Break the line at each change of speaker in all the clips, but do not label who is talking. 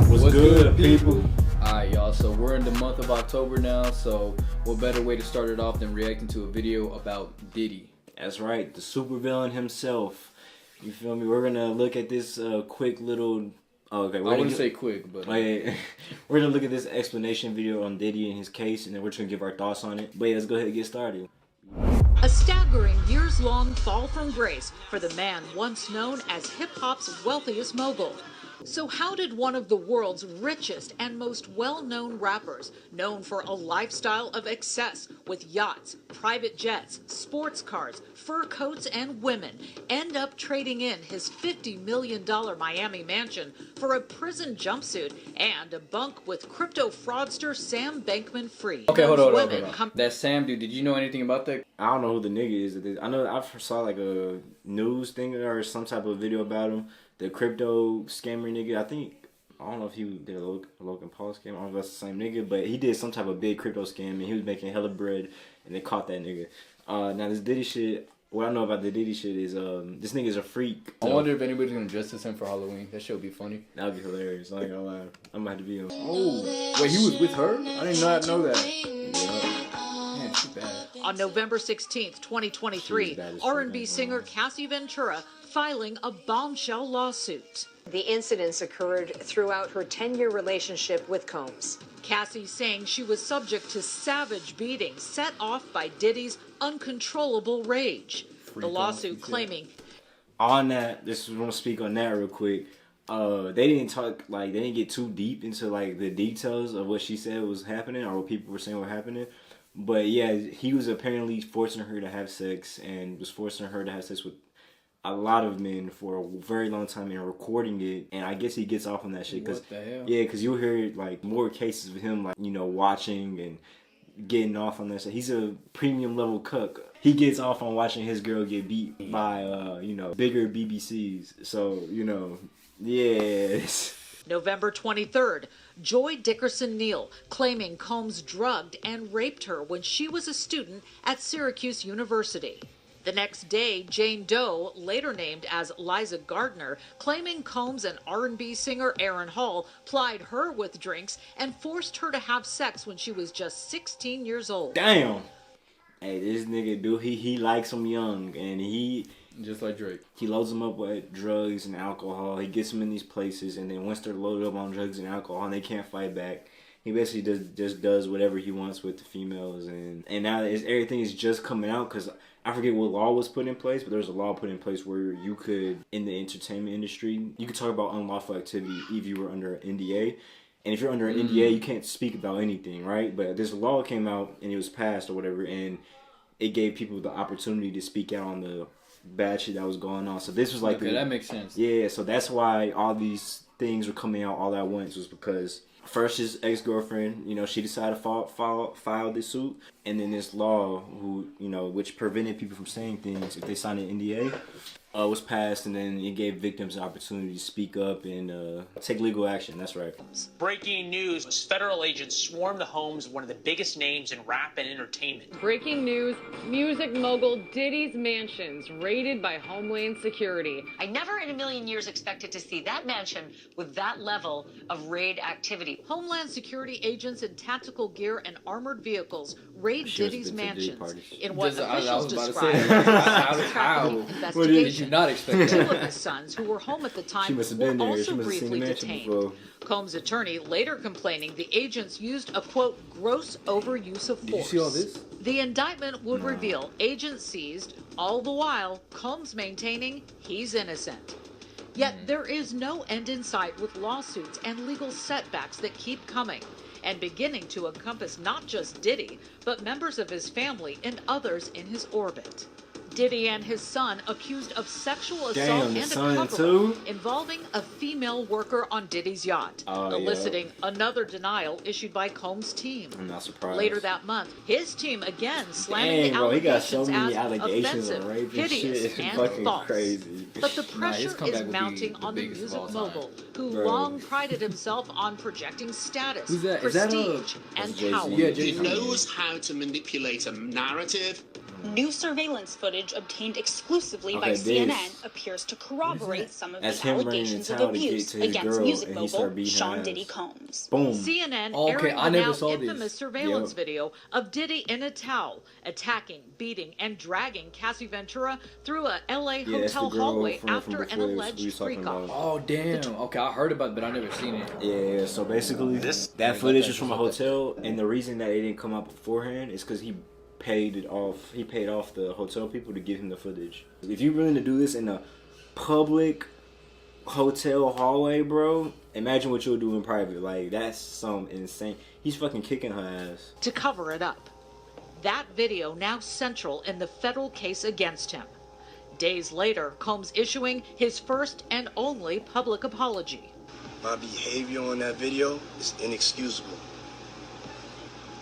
What's good, people?
Alright, y'all, so we're in the month of October now, so what better way to start it off than reacting to a video about Diddy?
That's right, the supervillain himself. You feel me? We're gonna look at this quick little... okay,
I wouldn't say quick, but...
we're gonna look at this explanation video on Diddy and his case, and then we're just gonna give our thoughts on it. But yeah, let's go ahead and get started.
A staggering years-long fall from grace for the man once known as hip-hop's wealthiest mogul. So how did one of the world's richest and most well-known rappers, known for a lifestyle of excess with yachts, private jets, sports cars, fur coats, and women, end up trading in his $50 million Miami mansion for a prison jumpsuit and a bunk with crypto fraudster Sam Bankman-Fried?
Okay, hold on. That Sam dude, did you know anything about that?
I don't know who the nigga is. I know I saw like a news thing or some type of video about him. The crypto scammer nigga, I don't know if he did a Logan Paul scam. I don't know if that's the same nigga, but he did some type of big crypto scam and he was making hella bread and they caught that nigga. Now this Diddy shit, what I know about the Diddy shit is this nigga's a freak.
I wonder if anybody's gonna dress as him for Halloween. That shit would be funny.
That would be hilarious. I ain't gonna lie. I'm gonna have to be him.
Oh, wait, he was with her? I did not know that. Yeah. Man, she's bad.
On November 16th, 2023, R&B singer Cassie Ventura filing a bombshell lawsuit.
The incidents occurred throughout her 10-year relationship with Combs.
Cassie saying she was subject to savage beatings set off by Diddy's uncontrollable rage. The lawsuit claiming...
On that, just want to speak on that real quick. They didn't get too deep into like the details of what she said was happening or what people were saying were happening. But yeah, he was apparently forcing her to have sex and was forcing her to have sex with a lot of men for a very long time and recording it. And I guess he gets off on that shit because you'll hear like more cases of him like, you know, watching and getting off on that shit. He's a premium level cuck. He gets off on watching his girl get beat by you know, bigger BBCs. So, you know, yes.
November 23rd, Joy Dickerson Neal claiming Combs drugged and raped her when she was a student at Syracuse University. The next day, Jane Doe, later named as Liza Gardner, claiming Combs and R&B singer Aaron Hall plied her with drinks and forced her to have sex when she was just 16 years old.
Damn. Hey, this nigga, dude, he likes them young, and he...
Just like Drake.
He loads them up with drugs and alcohol. He gets them in these places, and then once they're loaded up on drugs and alcohol and they can't fight back, he basically just does whatever he wants with the females. And now everything is just coming out because I forget what law was put in place, but there was a law put in place where you could, in the entertainment industry, you could talk about unlawful activity if you were under an NDA. And if you're under an NDA, you can't speak about anything, right? But this law came out and it was passed or whatever, and it gave people the opportunity to speak out on the bad shit that was going on. So this was like...
Okay, that makes sense.
Yeah, so that's why all these things were coming out all at once, was because first his ex-girlfriend, you know, she decided to file this suit, and then this law, which prevented people from saying things if they signed an NDA, was passed, and then it gave victims an opportunity to speak up and take legal action. That's right.
Breaking news. Federal agents swarmed the homes of one of the biggest names in rap and entertainment.
Breaking news. Music mogul Diddy's mansions raided by Homeland Security.
I never in a million years expected to see that mansion with that level of raid activity.
Homeland Security agents in tactical gear and armored vehicles raid Diddy's mansions in what officials described as a trafficking investigation.
Not expect
Two of his sons, who were home at the time, were also briefly detained. Combs' attorney later complaining the agents used a, quote, gross overuse of force.
Did you see all this?
The indictment would reveal agents seized, all the while Combs maintaining he's innocent. Yet there is no end in sight with lawsuits and legal setbacks that keep coming and beginning to encompass not just Diddy, but members of his family and others in his orbit. Diddy and his son accused of sexual assault and a cover-up involving a female worker on Diddy's yacht, eliciting another denial issued by Combs' team.
I'm not surprised.
Later that month, his team again slamming the allegations as offensive, hideous, and false.
Crazy.
But the pressure is mounting on the music mogul, who long prided himself on projecting status, prestige, and power.
He knows how to manipulate a narrative New surveillance footage obtained exclusively by
this
CNN appears to corroborate some of
That's
the
him running
allegations
the
of
towel to get
abuse
to his
against
girl,
music
and he start
mogul
beating her
Sean
ass.
Diddy Combs.
Boom.
CNN
Okay,
airing
I
the
never
now
saw this.
infamous surveillance
Yep.
video of Diddy in a towel attacking, beating, and dragging Cassie Ventura through a LA
Yeah, that's the
hotel
girl
hallway
from
after an
before we
alleged
was talking
freak-off.
about.
Oh damn. Okay, I heard about it, but I never seen it.
Yeah, so basically, that footage is from a hotel, and the reason that it didn't come out beforehand is because he paid it off. He paid off the hotel people to give him the footage. If you're willing to do this in a public hotel hallway, bro, imagine what you'll do in private. Like, that's some insane. He's fucking kicking her ass.
To cover it up. That video now central in the federal case against him. Days later, Combs issuing his first and only public apology.
My behavior on that video is inexcusable.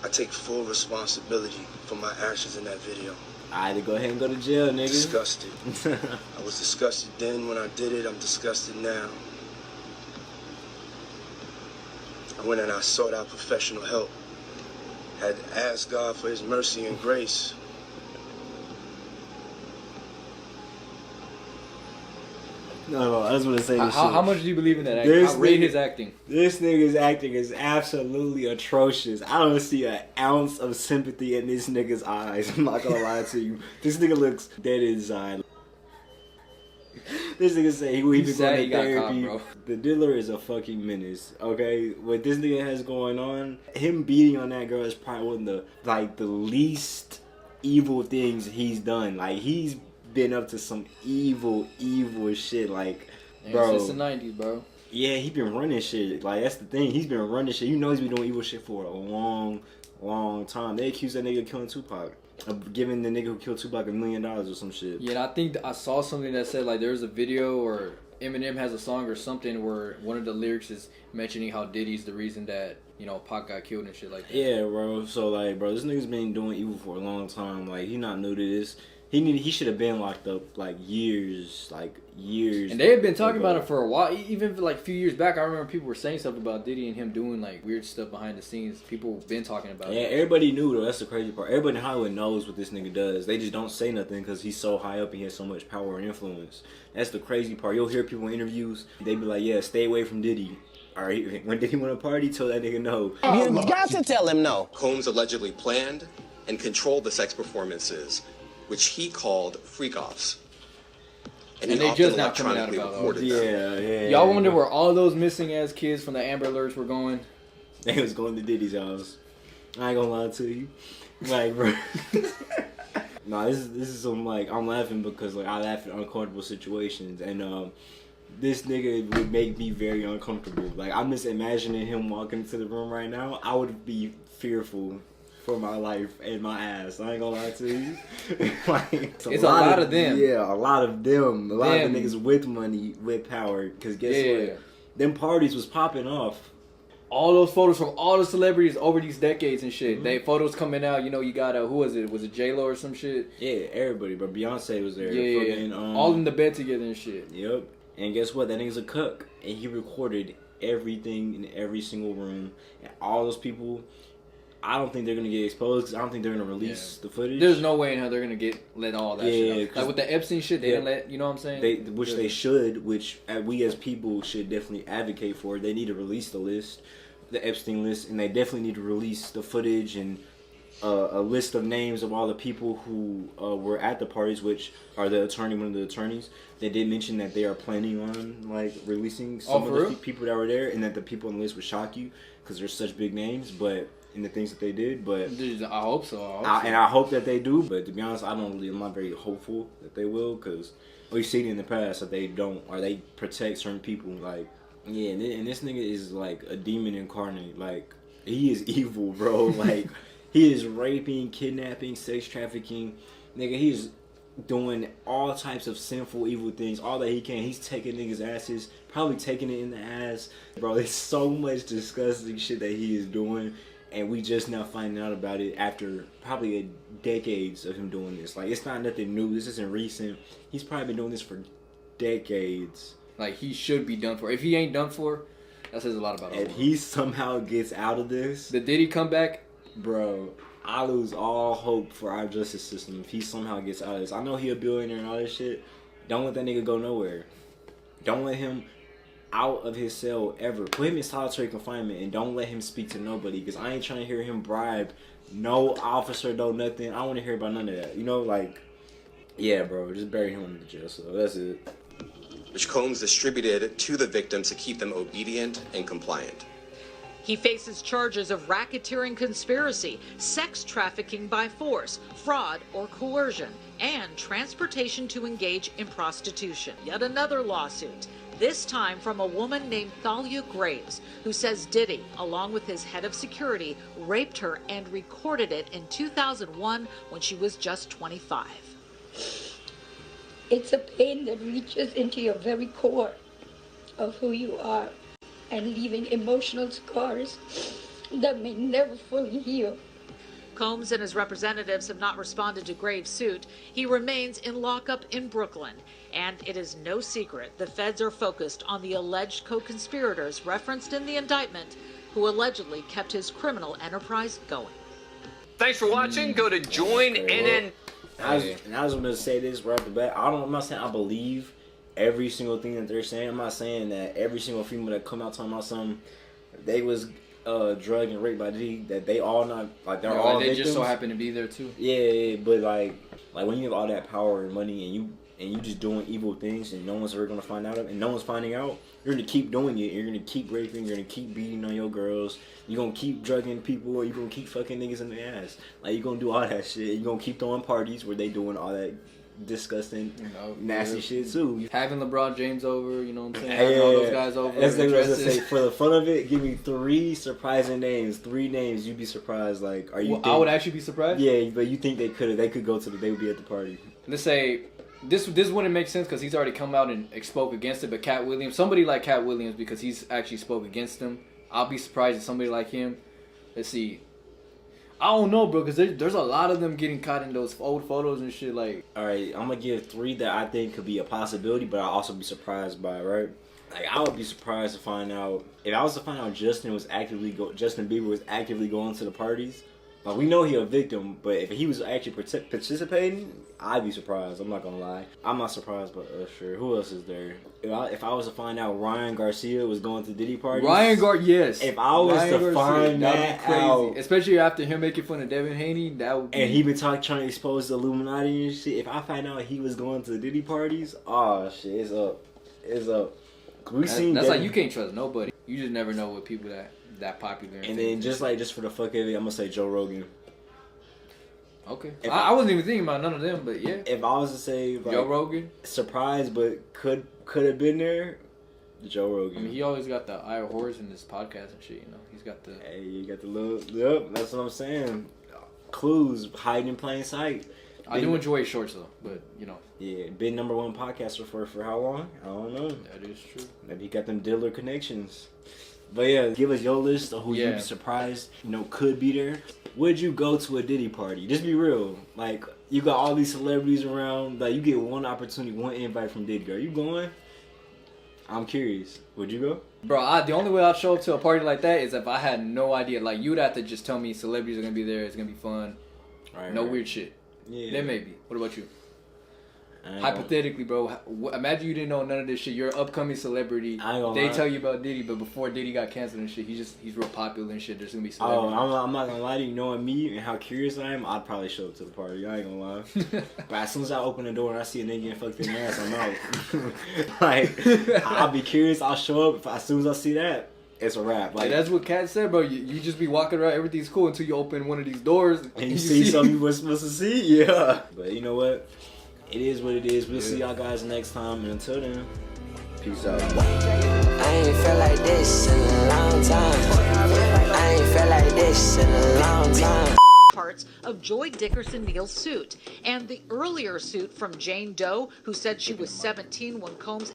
I take full responsibility for my actions in that video.
I had to go ahead and go to jail, nigga.
Disgusted. I was disgusted then when I did it. I'm disgusted now. I went and I sought out professional help. Had asked God for his mercy and grace.
No, I just want to say this
How
shit.
much do you believe in that acting?
This
I rate
nigga-
his acting.
This nigga's acting is absolutely atrocious. I don't see an ounce of sympathy in this nigga's eyes. I'm not gonna lie to you. This nigga looks dead inside. This nigga say he been
sad
going
he
to
got
therapy.
caught, bro.
The dealer is a fucking menace. Okay, what this nigga has going on, him beating on that girl is probably one of the least evil things he's done. Like, he's been up to some evil shit. Like, bro,
Since the 90s, bro.
yeah, he been running shit. Like, that's the thing. He's been running shit. You know he's been doing evil shit for a long time. They accused that nigga of killing Tupac. Of giving the nigga who killed Tupac $1 million or some shit.
Yeah, and I think I saw something that said, like, there's a video or Eminem has a song or something where one of the lyrics is mentioning how Diddy's the reason that, you know, Pac got killed and shit like that.
Yeah, bro. So, like, bro, this nigga's been doing evil for a long time. Like, he not new to this. He should have been locked up, like, years. And
they had been talking about it for a while. Even like a few years back, I remember people were saying stuff about Diddy and him doing like weird stuff behind the scenes. People have been talking about
Yeah,
it.
everybody knew, though. That's the crazy part. Everybody in Hollywood knows what this nigga does. They just don't say nothing because he's so high up and he has so much power and influence. That's the crazy part. You'll hear people in interviews, they be like, yeah, stay away from Diddy. All right, when Diddy want to party, tell that nigga no.
You got to tell him no.
Combs allegedly planned and controlled the sex performances, which he called freak-offs.
And
he
they
often
just not coming out
electronically
about all
recorded them.
Yeah.
Y'all wonder where all those missing ass kids from the Amber Alerts were going?
They was going to Diddy's house. I ain't gonna lie to you. Like, bro. Nah, this is some, like, I'm laughing because, like, I laugh at uncomfortable situations. And, this nigga would make me very uncomfortable. Like, I'm just imagining him walking into the room right now. I would be fearful for my life and my ass. I ain't gonna lie to you. Like, it's
a lot of them.
Yeah, a lot of them. A lot of the niggas with money, with power. Because guess what? Them parties was popping off.
All those photos from all the celebrities over these decades and shit. They photos coming out. You know, you got who was it? Was it J-Lo or some shit?
Yeah, everybody. But Beyonce was there.
Yeah,
Fucking,
all in the bed together and shit.
Yep. And guess what? That nigga's a cook. And he recorded everything in every single room. And all those people, I don't think they're going to get exposed. 'Cause I don't think they're going to release the footage.
There's no way in hell they're going to let all that shit out. Like with the Epstein shit, they didn't let, you know what I'm saying?
They should, which we as people should definitely advocate for. They need to release the list, the Epstein list, and they definitely need to release the footage and a list of names of all the people who were at the parties, which are one of the attorneys. They did mention that they are planning on like releasing some of the people that were there, and that the people on the list would shock you because they're such big names. But in the things that they did, but
I hope so.
And I hope that they do. But to be honest, I'm not very hopeful that they will because we've seen in the past that they don't, or they protect certain people. Like, yeah, and this nigga is like a demon incarnate. Like, he is evil, bro. Like, he is raping, kidnapping, sex trafficking. Nigga, he's doing all types of sinful, evil things. All that he can. He's taking niggas' asses, probably taking it in the ass. Bro, there's so much disgusting shit that he is doing. And we just now finding out about it after probably decades of him doing this. Like, it's not nothing new. This isn't recent. He's probably been doing this for decades.
Like, he should be done for. If he ain't done for, that says a lot about him.
If he somehow gets out of this,
the Diddy comeback,
bro, I lose all hope for our justice system if he somehow gets out of this. I know he a billionaire and all this shit. Don't let that nigga go nowhere. Don't let him out of his cell ever. Put him in solitary confinement and don't let him speak to nobody, because I ain't trying to hear him bribe no officer, no nothing. I don't want to hear about none of that. You know, like, yeah, bro, just bury him in the jail. So that's it.
Which Combs distributed to the victims to keep them obedient and compliant.
He faces charges of racketeering conspiracy, sex trafficking by force, fraud or coercion, and transportation to engage in prostitution. Yet another lawsuit, this time from a woman named Thalia Graves, who says Diddy, along with his head of security, raped her and recorded it in 2001 when she was just 25.
It's a pain that reaches into your very core of who you are, and leaving emotional scars that may never fully heal.
Combs and his representatives have not responded to Graves' suit. He remains in lockup in Brooklyn, and it is no secret the feds are focused on the alleged co-conspirators referenced in the indictment who allegedly kept his criminal enterprise going.
Thanks for watching. Go to join.nn.
I was going to say this right off the bat. I'm not saying I believe every single thing that they're saying. I'm not saying that every single female that come out talking about something, they was drugged and raped by G, that they all not, like, they're all
they
victims.
just so happen to be there too.
Yeah, but like when you have all that power and money and you just doing evil things and no one's ever gonna find out of it, and no one's finding out, you're gonna keep doing it. You're gonna keep raping. You're gonna keep beating on your girls. You're gonna keep drugging people. Or you're gonna keep fucking niggas in the ass. Like, you're gonna do all that shit. You're gonna keep throwing parties where they doing all that disgusting, nasty shit too.
Having LeBron James over, you know what I'm saying? Having all those guys over.
That's what I was gonna say. For the fun of it, give me 3 surprising names. 3 names, you'd be surprised. Like, are you?
I would actually be surprised.
Yeah, but you think they could go to they would be at the party.
Let's say this wouldn't make sense because he's already come out and spoke against it. But Cat Williams, somebody like Cat Williams, because he's actually spoke against them. I'll be surprised if somebody like him. Let's see. I don't know, bro, because there's a lot of them getting caught in those old photos and shit. Like,
all right, I'm gonna give 3 that I think could be a possibility, but I'll also be surprised by, right? Like, I would be surprised to find out if I was to find out Justin Bieber was actively going to the parties. Like, we know he a victim, but if he was actually participating, I'd be surprised. I'm not gonna lie. I'm not surprised by Usher. Who else is there? If I was to find out Ryan Garcia was going to Diddy parties,
yes.
If I was to find that out,
especially after him making fun of Devin Haney, that would be.
And he been trying to expose the Illuminati and shit. If I find out he was going to Diddy parties, oh shit, it's up. It's up.
That's like, you can't trust nobody. You just never know what people that popular.
And then just for the fuck of it, I'm gonna say Joe Rogan.
Okay. I wasn't even thinking about none of them, but yeah.
If I was to say like,
Joe Rogan,
surprised but could have been there, Joe Rogan.
I mean, he always got the eye of horrors in his podcast and shit. You know, he's got the.
Hey, you got the little. Yep, that's what I'm saying. Clues hiding in plain sight.
I do enjoy his shorts though, but you know.
Yeah, been #1 podcaster for how long? I don't know.
That is true.
Maybe he got them dealer connections. But yeah, give us your list of who you'd be surprised, could be there. Would you go to a Diddy party? Just be real. Like, you got all these celebrities around. Like, you get one opportunity, one invite from Diddy. Are you going? I'm curious. Would you go?
Bro, the only way I'd show up to a party like that is if I had no idea. Like, you'd have to just tell me celebrities are going to be there. It's going to be fun. No weird shit.
Yeah.
Then maybe. What about you? Hypothetically, bro, imagine you didn't know none of this shit. You're an upcoming celebrity. They tell you about Diddy, but before Diddy got canceled and shit, he's real popular and shit. There's gonna be celebrities.
I'm not gonna lie to you. Knowing me and how curious I am, I'd probably show up to the party. I ain't gonna lie. But as soon as I open the door and I see a nigga getting fucked in the ass, I'm out. Like, I'll be curious. I'll show up. As soon as I see that, it's a wrap. Like,
that's what Kat said, bro. You just be walking around, everything's cool until you open one of these doors
and you see something you weren't supposed to see. Yeah. But you know what? It is what it is. We'll see y'all guys next time. And until then, peace out.
I ain't felt like this in a long time. I ain't felt like this in a long time.
Parts of Joy Dickerson Neal's suit and the earlier suit from Jane Doe, who said she was 17 when Combs